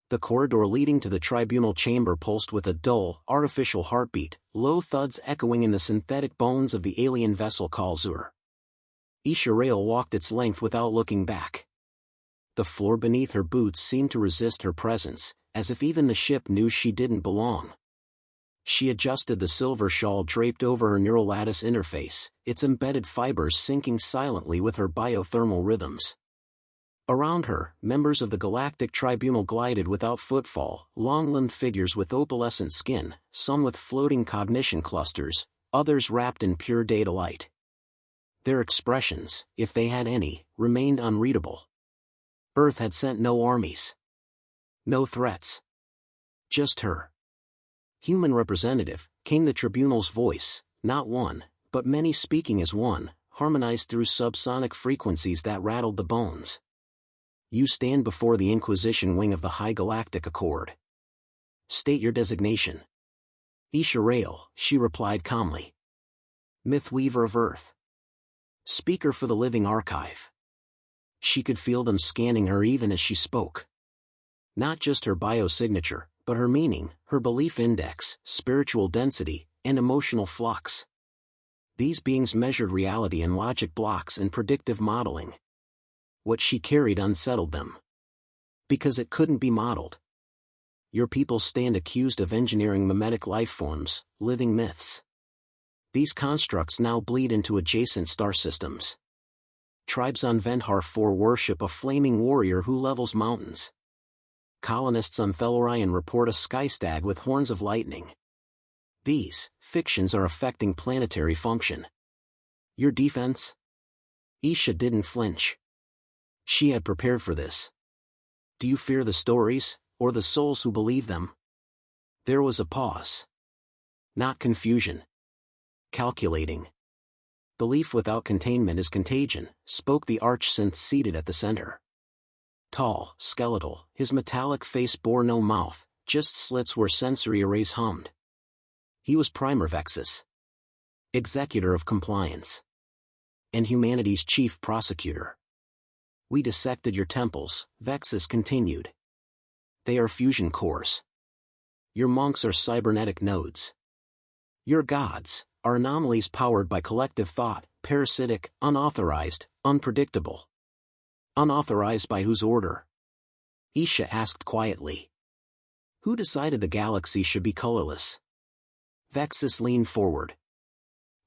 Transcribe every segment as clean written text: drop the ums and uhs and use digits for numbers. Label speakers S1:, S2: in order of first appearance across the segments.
S1: The corridor leading to the tribunal chamber pulsed with a dull, artificial heartbeat, low thuds echoing in the synthetic bones of the alien vessel Kalzur. Isha Rail walked its length without looking back. The floor beneath her boots seemed to resist her presence, as if even the ship knew she didn't belong. She adjusted the silver shawl draped over her neural lattice interface, its embedded fibers syncing silently with her biothermal rhythms. Around her, members of the Galactic Tribunal glided without footfall, long-limbed figures with opalescent skin, some with floating cognition clusters, others wrapped in pure data light. Their expressions, if they had any, remained unreadable. Earth had sent no armies. No threats. Just her. Human representative, came the tribunal's voice, not one, but many speaking as one, harmonized through subsonic frequencies that rattled the bones. You stand before the Inquisition wing of the High Galactic Accord. State your designation. Isha Rail, she replied calmly. Mythweaver of Earth. Speaker for the Living Archive. She could feel them scanning her even as she spoke. Not just her biosignature, but her meaning, her belief index, spiritual density, and emotional flux. These beings measured reality in logic blocks and predictive modeling. What she carried unsettled them. Because it couldn't be modeled. Your people stand accused of engineering mimetic lifeforms, living myths. These constructs now bleed into adjacent star systems. Tribes on Vendhar 4 worship a flaming warrior who levels mountains. Colonists on Thelorion report a skystag with horns of lightning. These fictions are affecting planetary function. Your defense? Isha didn't flinch. She had prepared for this. Do you fear the stories, or the souls who believe them? There was a pause. Not confusion. Calculating. Belief without containment is contagion, spoke the arch-synth seated at the center. Tall, skeletal, his metallic face bore no mouth, just slits where sensory arrays hummed. He was Primer Vexus. Executor of Compliance. And humanity's chief prosecutor. We dissected your temples, Vexus continued. They are fusion cores. Your monks are cybernetic nodes. Your gods are anomalies powered by collective thought, parasitic, unauthorized, unpredictable. Unauthorized by whose order? Isha asked quietly. Who decided the galaxy should be colorless? Vexus leaned forward.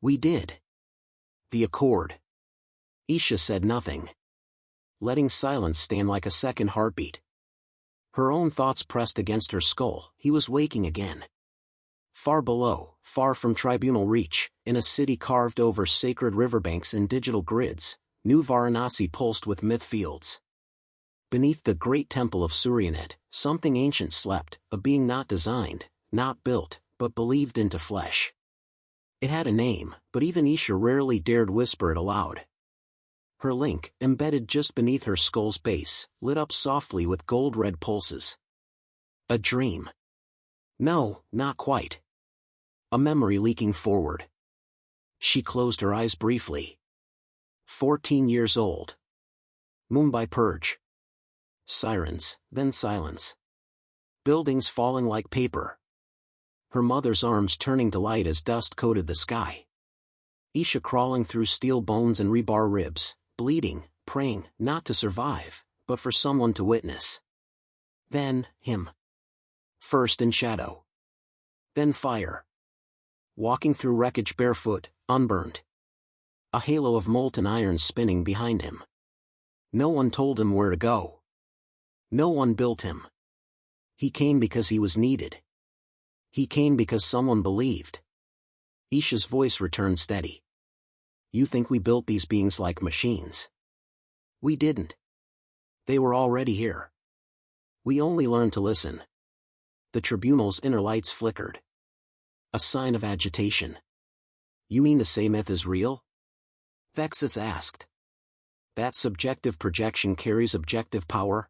S1: We did. The Accord. Isha said nothing. Letting silence stand like a second heartbeat. Her own thoughts pressed against her skull. He was waking again. Far below, far from tribunal reach, in a city carved over sacred riverbanks and digital grids, New Varanasi pulsed with myth fields. Beneath the great temple of Suryanet, something ancient slept, a being not designed, not built, but believed into flesh. It had a name, but even Isha rarely dared whisper it aloud. Her link, embedded just beneath her skull's base, lit up softly with gold-red pulses. A dream. No, not quite. A memory leaking forward. She closed her eyes briefly. 14 years old. Mumbai purge. Sirens, then silence. Buildings falling like paper. Her mother's arms turning to light as dust coated the sky. Isha crawling through steel bones and rebar ribs, bleeding, praying, not to survive, but for someone to witness. Then, him. First in shadow. Then fire. Walking through wreckage barefoot, unburned. A halo of molten iron spinning behind him. No one told him where to go. No one built him. He came because he was needed. He came because someone believed. Isha's voice returned steady. You think we built these beings like machines? We didn't. They were already here. We only learned to listen. The tribunal's inner lights flickered. A sign of agitation. You mean to say myth is real? Vexus asked. That subjective projection carries objective power?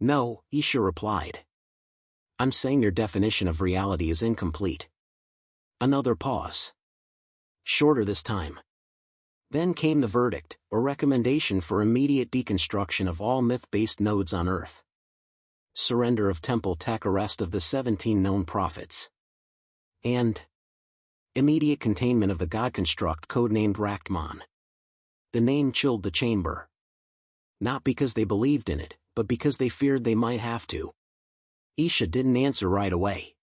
S1: No, Isha replied. I'm saying your definition of reality is incomplete. Another pause. Shorter this time. Then came the verdict, a recommendation for immediate deconstruction of all myth-based nodes on Earth. surrender of temple tech, arrest of the 17 known prophets. And immediate containment of the god construct codenamed Rachman. The name chilled the chamber. Not because they believed in it, but because they feared they might have to. Isha didn't answer right away.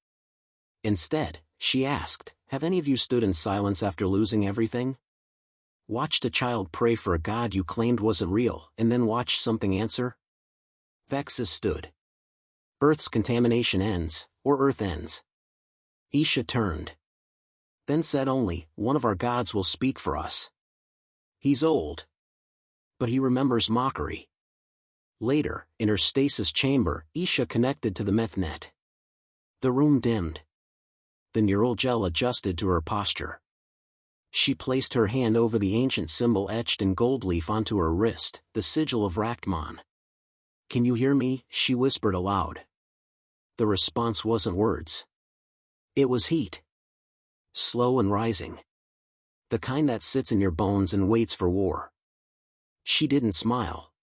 S1: Instead, she asked, "Have any of you stood in silence after losing everything? Watched a child pray for a god you claimed wasn't real, and then watched something answer?" Vexus stood. "Earth's contamination ends, or Earth ends." Isha turned. Then said only, "One of our gods will speak for us. He's old. But he remembers mockery." Later, in her stasis chamber, Isha connected to the mythnet. The room dimmed. The neural gel adjusted to her posture. She placed her hand over the ancient symbol etched in gold leaf onto her wrist, the sigil of Rachman. "Can you hear me?" she whispered aloud. The response wasn't words. It was heat. Slow and rising. The kind that sits in your bones and waits for war. She didn't smile.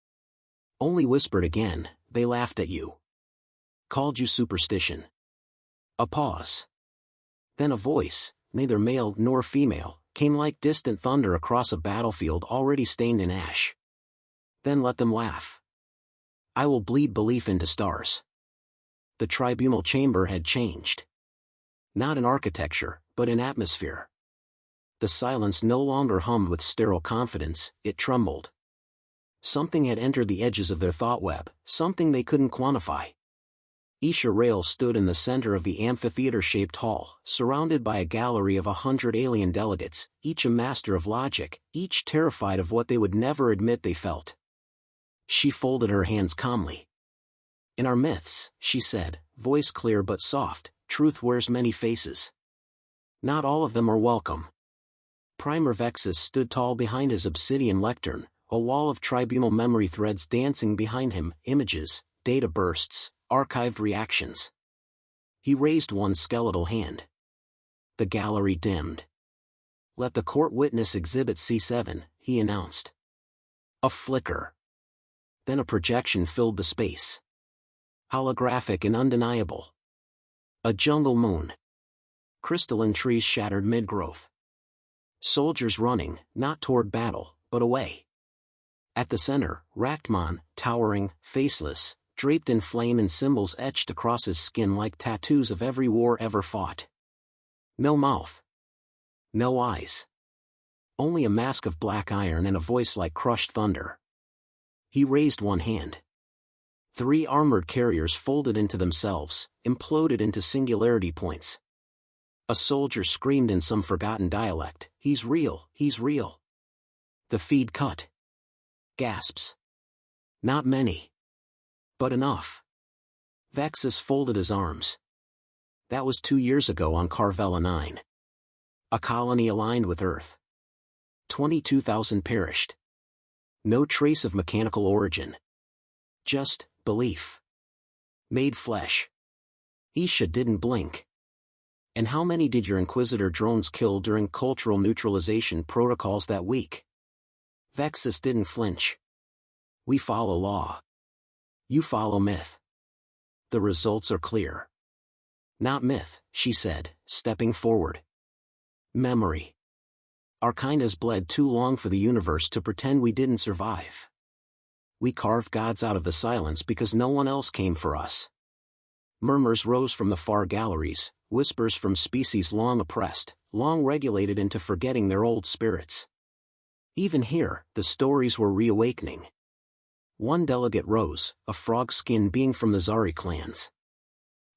S1: Only whispered again, "They laughed at you. Called you superstition." A pause. Then a voice, neither male nor female, came like distant thunder across a battlefield already stained in ash. "Then let them laugh. I will bleed belief into stars." The tribunal chamber had changed. Not in architecture, but in atmosphere. The silence no longer hummed with sterile confidence, it trembled. Something had entered the edges of their thought web, something they couldn't quantify. Isha Rail stood in the center of the amphitheater-shaped hall, surrounded by a gallery of 100 alien delegates, each a master of logic, each terrified of what they would never admit they felt. She folded her hands calmly. "In our myths," she said, voice clear but soft, "truth wears many faces. Not all of them are welcome." Primer Vexus stood tall behind his obsidian lectern, a wall of tribunal memory threads dancing behind him, images, data bursts, archived reactions. He raised one skeletal hand. The gallery dimmed. "Let the court witness exhibit C7, he announced. A flicker. Then a projection filled the space. Holographic and undeniable. A jungle moon. Crystalline trees shattered mid-growth. Soldiers running, not toward battle, but away. At the center, Rachman, towering, faceless, draped in flame and symbols etched across his skin like tattoos of every war ever fought. No mouth. No eyes. Only a mask of black iron and a voice like crushed thunder. He raised one hand. 3 armored carriers folded into themselves, imploded into singularity points. A soldier screamed in some forgotten dialect, "He's real, he's real." The feed cut. Gasps. Not many. But enough. Vexus folded his arms. That was 2 years ago on Carvella 9. A colony aligned with Earth. 22,000 perished. No trace of mechanical origin. Just belief. Made flesh. Isha didn't blink. "And how many did your Inquisitor drones kill during cultural neutralization protocols that week?" Vexus didn't flinch. "We follow law. You follow myth. The results are clear." "Not myth," she said, stepping forward. "Memory. Our kind has bled too long for the universe to pretend we didn't survive. We carved gods out of the silence because no one else came for us." Murmurs rose from the far galleries, whispers from species long oppressed, long regulated into forgetting their old spirits. Even here, the stories were reawakening. One delegate rose, a frog-skinned being from the Zari clans.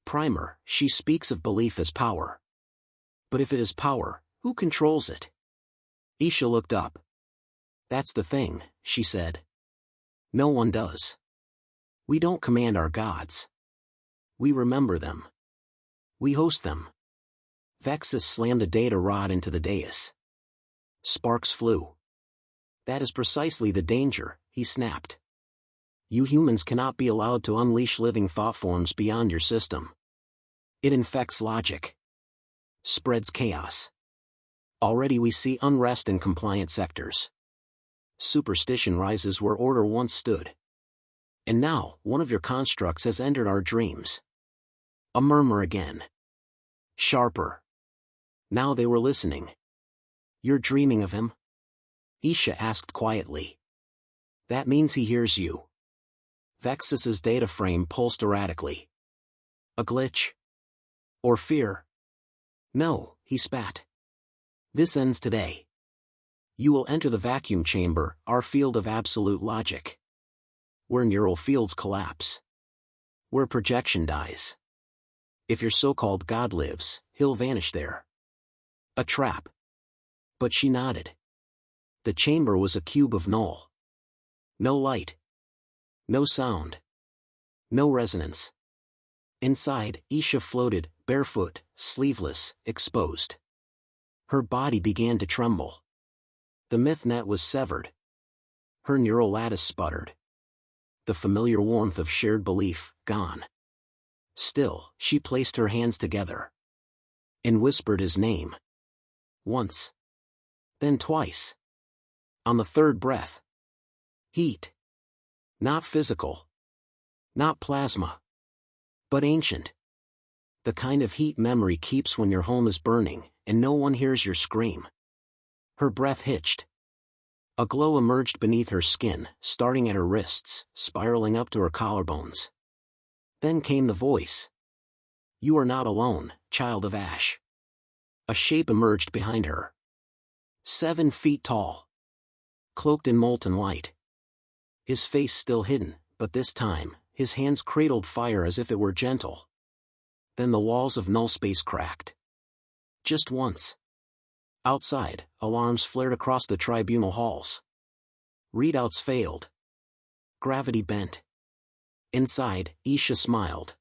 S1: "Primer, she speaks of belief as power. But if it is power, who controls it?" Isha looked up. "That's the thing," she said. "No one does. We don't command our gods. We remember them. We host them." Vexus slammed a data rod into the dais. Sparks flew. "That is precisely the danger," he snapped. "You humans cannot be allowed to unleash living thought forms beyond your system. It infects logic. Spreads chaos. Already we see unrest in compliant sectors. Superstition rises where order once stood. And now, one of your constructs has entered our dreams. A murmur again. Sharper. Now they were listening. You're dreaming of him? Isha asked quietly. That means he hears you. Vexus's data frame pulsed erratically. A glitch? Or fear? No, he spat. This ends today. You will enter the vacuum chamber, our field of absolute logic. Where neural fields collapse. Where projection dies. If your so-called God lives, he'll vanish there. A trap. But she nodded. The chamber was a cube of null. No light. No sound. No resonance. Inside, Isha floated, barefoot, sleeveless, exposed. Her body began to tremble. The myth net was severed. Her neural lattice sputtered. The familiar warmth of shared belief, gone. Still, she placed her hands together. And whispered his name. Once. Then twice. On the third breath. Heat. Not physical. Not plasma. But ancient. The kind of heat memory keeps when your home is burning, and no one hears your scream. Her breath hitched. A glow emerged beneath her skin, starting at her wrists, spiraling up to her collarbones. Then came the voice. You are not alone, child of ash. A shape emerged behind her. 7 feet tall. Cloaked in molten light. His face still hidden, but this time, his hands cradled fire as if it were gentle. Then the walls of null space cracked. Just once. Outside, alarms flared across the tribunal halls. Readouts failed. Gravity bent. Inside, Isha smiled.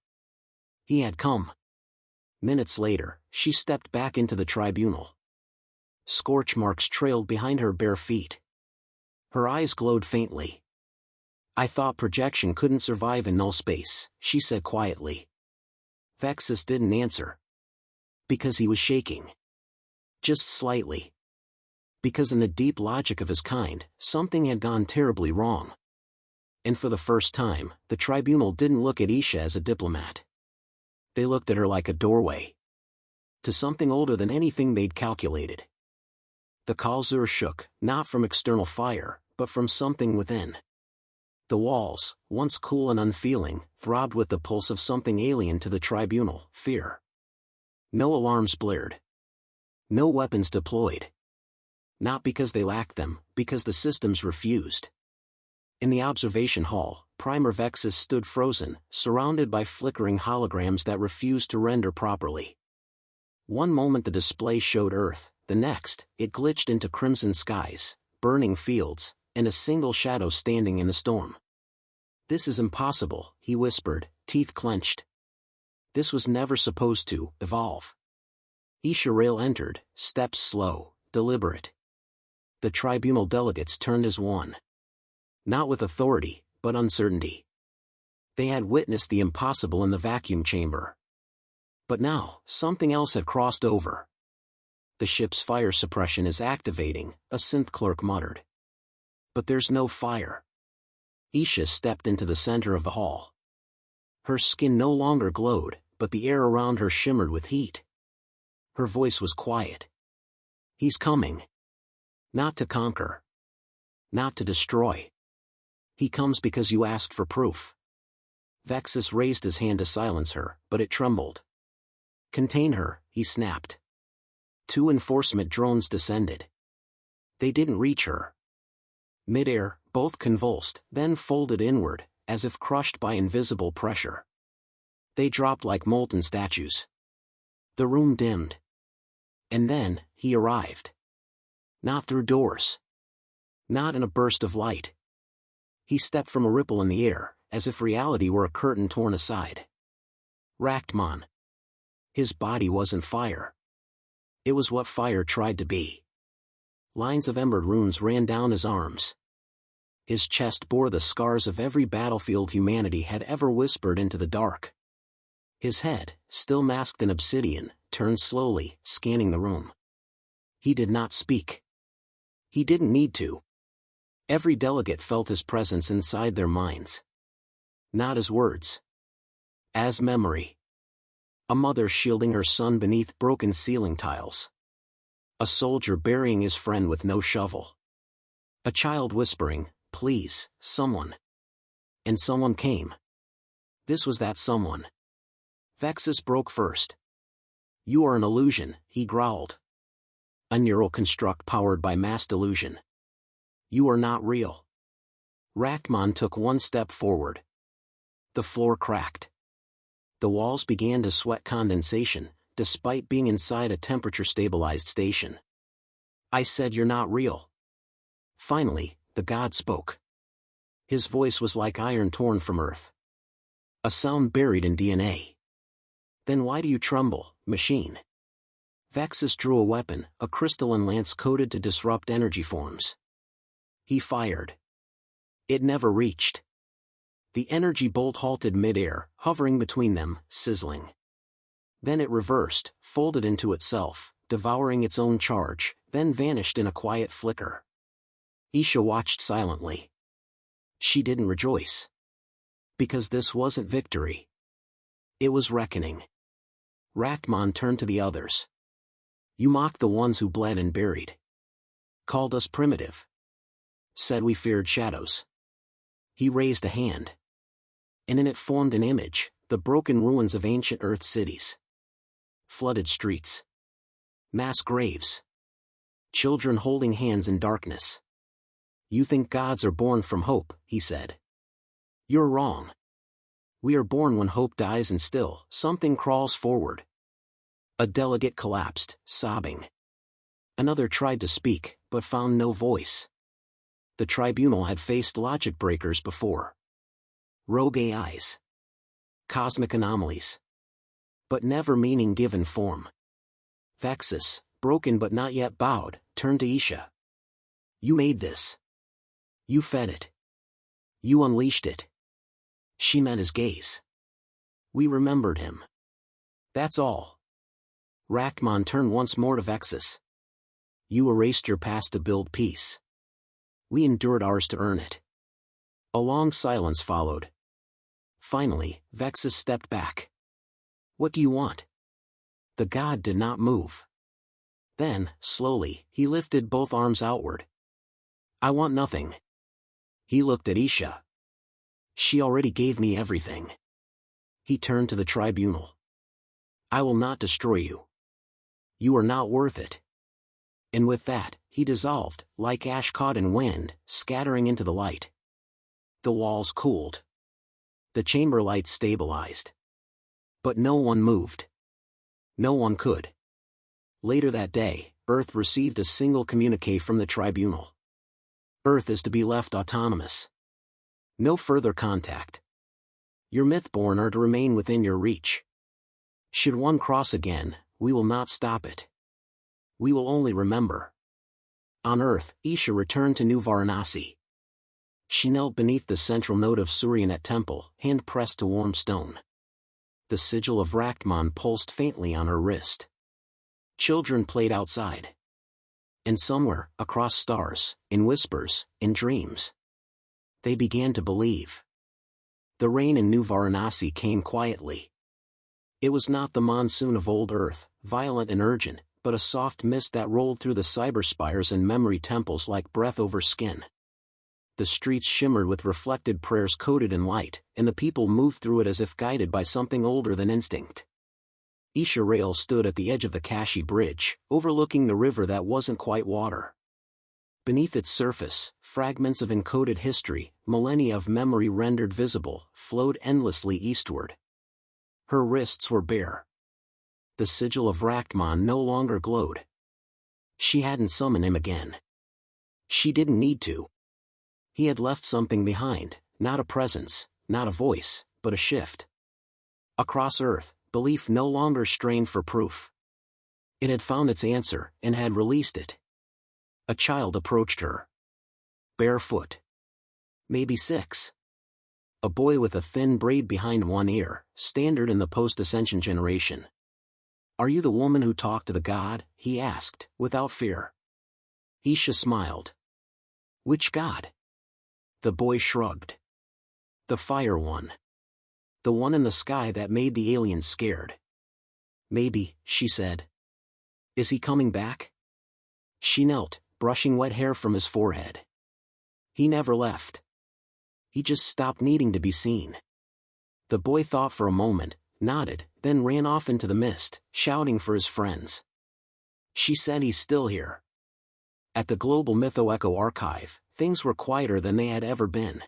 S1: He had come. Minutes later, she stepped back into the tribunal. Scorch marks trailed behind her bare feet. Her eyes glowed faintly. I thought projection couldn't survive in null space, she said quietly. Vexus didn't answer. Because he was shaking. Just slightly. Because in the deep logic of his kind, something had gone terribly wrong. And for the first time, the tribunal didn't look at Isha as a diplomat. They looked at her like a doorway. To something older than anything they'd calculated. The Kalzur shook, not from external fire, but from something within. The walls, once cool and unfeeling, throbbed with the pulse of something alien to the tribunal, fear. No alarms blared. No weapons deployed. Not because they lacked them, because the systems refused. In the observation hall, Primer Vexus stood frozen, surrounded by flickering holograms that refused to render properly. One moment the display showed Earth, the next, it glitched into crimson skies, burning fields, and a single shadow standing in the storm. This is impossible, he whispered, teeth clenched. This was never supposed to evolve. Isha Rail entered, steps slow, deliberate. The tribunal delegates turned as one. Not with authority, but uncertainty. They had witnessed the impossible in the vacuum chamber. But now, something else had crossed over. The ship's fire suppression is activating, a synth clerk muttered. But there's no fire. Isha stepped into the center of the hall. Her skin no longer glowed, but the air around her shimmered with heat. Her voice was quiet. He's coming. Not to conquer. Not to destroy. He comes because you asked for proof. Vexus raised his hand to silence her, but it trembled. Contain her, he snapped. 2 enforcement drones descended. They didn't reach her. Mid-air, both convulsed, then folded inward, as if crushed by invisible pressure. They dropped like molten statues. The room dimmed. And then, he arrived. Not through doors. Not in a burst of light. He stepped from a ripple in the air, as if reality were a curtain torn aside. Rachtman. His body wasn't fire. It was what fire tried to be. Lines of embered runes ran down his arms. His chest bore the scars of every battlefield humanity had ever whispered into the dark. His head, still masked in obsidian, turned slowly, scanning the room. He did not speak. He didn't need to. Every delegate felt his presence inside their minds. Not as words. As memory. A mother shielding her son beneath broken ceiling tiles. A soldier burying his friend with no shovel. A child whispering, "Please, someone." And someone came. This was that someone. Vexus broke first. "You are an illusion," he growled. "A neural construct powered by mass delusion. You are not real." Rachman took one step forward. The floor cracked. The walls began to sweat condensation, despite being inside a temperature-stabilized station. "I said you're not real." Finally, the god spoke. His voice was like iron torn from earth. A sound buried in DNA. "Then why do you tremble, machine?" Vexus drew a weapon, a crystalline lance coded to disrupt energy forms. He fired. It never reached. The energy bolt halted mid-air, hovering between them, sizzling. Then it reversed, folded into itself, devouring its own charge, then vanished in a quiet flicker. Isha watched silently. She didn't rejoice. Because this wasn't victory. It was reckoning. Rachman turned to the others. "You mocked the ones who bled and buried. Called us primitive. Said we feared shadows." He raised a hand. And in it formed an image, the broken ruins of ancient Earth cities. Flooded streets. Mass graves. Children holding hands in darkness. "You think gods are born from hope," he said. "You're wrong. We are born when hope dies and still, something crawls forward." A delegate collapsed, sobbing. Another tried to speak, but found no voice. The tribunal had faced logic breakers before. Rogue AIs. Cosmic anomalies. But never meaning given form. Vexus, broken but not yet bowed, turned to Isha. "You made this. You fed it. You unleashed it." She met his gaze. "We remembered him. That's all." Rachman turned once more to Vexus. "You erased your past to build peace. We endured ours to earn it." A long silence followed. Finally, Vexus stepped back. "What do you want?" The god did not move. Then, slowly, he lifted both arms outward. "I want nothing." He looked at Isha. "She already gave me everything." He turned to the tribunal. "I will not destroy you. You are not worth it." And with that, he dissolved, like ash caught in wind, scattering into the light. The walls cooled. The chamber lights stabilized. But no one moved. No one could. Later that day, Earth received a single communique from the tribunal. Earth is to be left autonomous. No further contact. Your Mythborn are to remain within your reach. Should one cross again, we will not stop it. We will only remember. On Earth, Isha returned to New Varanasi. She knelt beneath the central node of Suryanet temple, hand pressed to warm stone. The sigil of Rachman pulsed faintly on her wrist. Children played outside. And somewhere, across stars, in whispers, in dreams, they began to believe. The rain in New Varanasi came quietly. It was not the monsoon of old Earth, violent and urgent, but a soft mist that rolled through the cyberspires and memory temples like breath over skin. The streets shimmered with reflected prayers coated in light, and the people moved through it as if guided by something older than instinct. Isha Rail stood at the edge of the Kashi Bridge, overlooking the river that wasn't quite water. Beneath its surface, fragments of encoded history, millennia of memory rendered visible, flowed endlessly eastward. Her wrists were bare. The sigil of Rachman no longer glowed. She hadn't summoned him again. She didn't need to. He had left something behind, not a presence, not a voice, but a shift. Across Earth, belief no longer strained for proof. It had found its answer, and had released it. A child approached her. Barefoot. Maybe 6. A boy with a thin braid behind one ear, standard in the post-ascension generation. "Are you the woman who talked to the god?" he asked, without fear. Isha smiled. "Which god?" The boy shrugged. The fire one. The one in the sky that made the aliens scared. Maybe, she said. Is he coming back? She knelt, brushing wet hair from his forehead. He never left. He just stopped needing to be seen. The boy thought for a moment, nodded, then ran off into the mist, shouting for his friends. She said he's still here. At the Global Mytho-Echo Archive, things were quieter than they had ever been.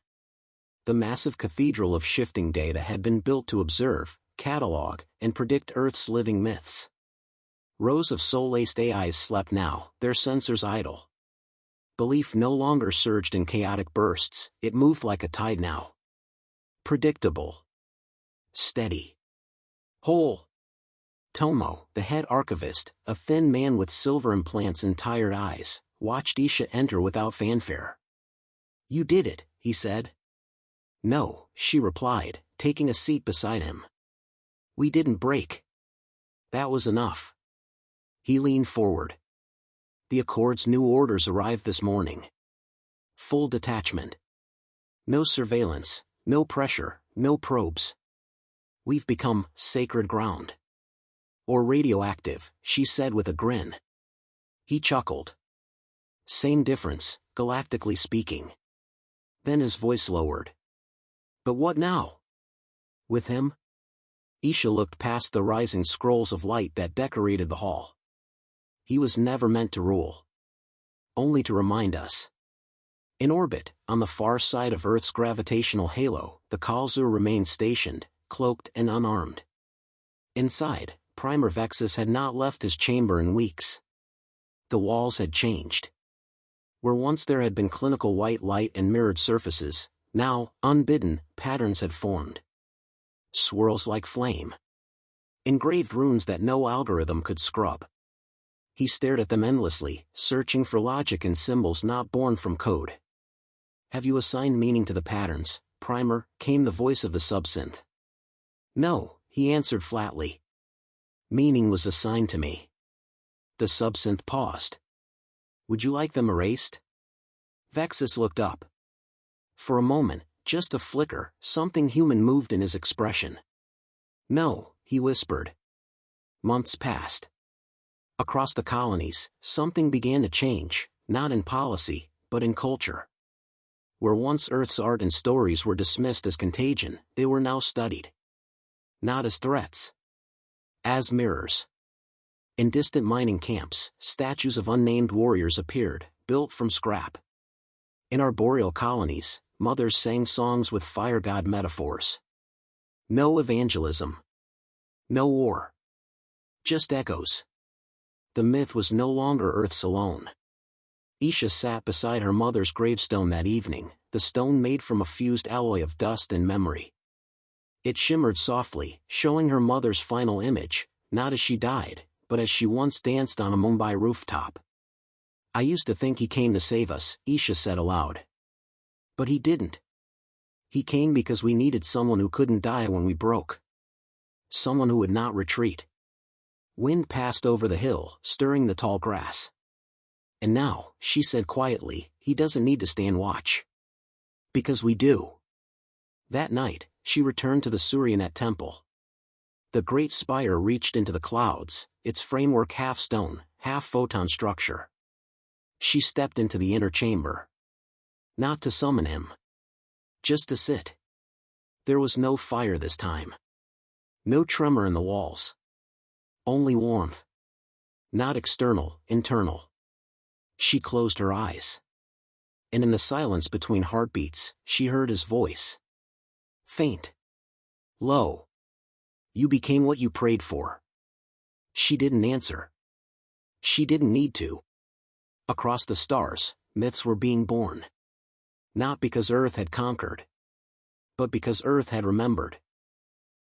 S1: The massive cathedral of shifting data had been built to observe, catalog, and predict Earth's living myths. Rows of soul-laced AIs slept now, their sensors idle. Belief no longer surged in chaotic bursts, it moved like a tide now. Predictable. Steady. Whole. Tomo, the head archivist, a thin man with silver implants and tired eyes, watched Isha enter without fanfare. You did it, he said. No, she replied, taking a seat beside him. We didn't break. That was enough. He leaned forward. The Accord's new orders arrived this morning. Full detachment. No surveillance, no pressure, no probes. We've become sacred ground. Or radioactive, she said with a grin. He chuckled. Same difference, galactically speaking. Then his voice lowered. But what now? With him? Isha looked past the rising scrolls of light that decorated the hall. He was never meant to rule. Only to remind us. In orbit, on the far side of Earth's gravitational halo, the Kalzur remained stationed, cloaked and unarmed. Inside, Primer Vexus had not left his chamber in weeks. The walls had changed. Where once there had been clinical white light and mirrored surfaces, now, unbidden, patterns had formed. Swirls like flame. Engraved runes that no algorithm could scrub. He stared at them endlessly, searching for logic in symbols not born from code. Have you assigned meaning to the patterns, Primer? Came the voice of the subsynth. No, he answered flatly. Meaning was assigned to me. The subsynth paused. Would you like them erased? Vexus looked up. For a moment, just a flicker, something human moved in his expression. No, he whispered. Months passed. Across the colonies, something began to change, not in policy, but in culture. Where once Earth's art and stories were dismissed as contagion, they were now studied. Not as threats. As mirrors. In distant mining camps, statues of unnamed warriors appeared, built from scrap. In arboreal colonies, mothers sang songs with fire god metaphors. No evangelism. No war. Just echoes. The myth was no longer Earth's alone. Isha sat beside her mother's gravestone that evening, the stone made from a fused alloy of dust and memory. It shimmered softly, showing her mother's final image, not as she died, but as she once danced on a Mumbai rooftop. I used to think he came to save us, Isha said aloud. But he didn't. He came because we needed someone who couldn't die when we broke. Someone who would not retreat. Wind passed over the hill, stirring the tall grass. And now, she said quietly, he doesn't need to stand watch. Because we do. That night, she returned to the Suryanet temple. The great spire reached into the clouds, its framework half stone, half photon structure. She stepped into the inner chamber. Not to summon him. Just to sit. There was no fire this time. No tremor in the walls. Only warmth. Not external, internal. She closed her eyes. And in the silence between heartbeats, she heard his voice. Faint. Low. You became what you prayed for. She didn't answer. She didn't need to. Across the stars, myths were being born. Not because Earth had conquered. But because Earth had remembered.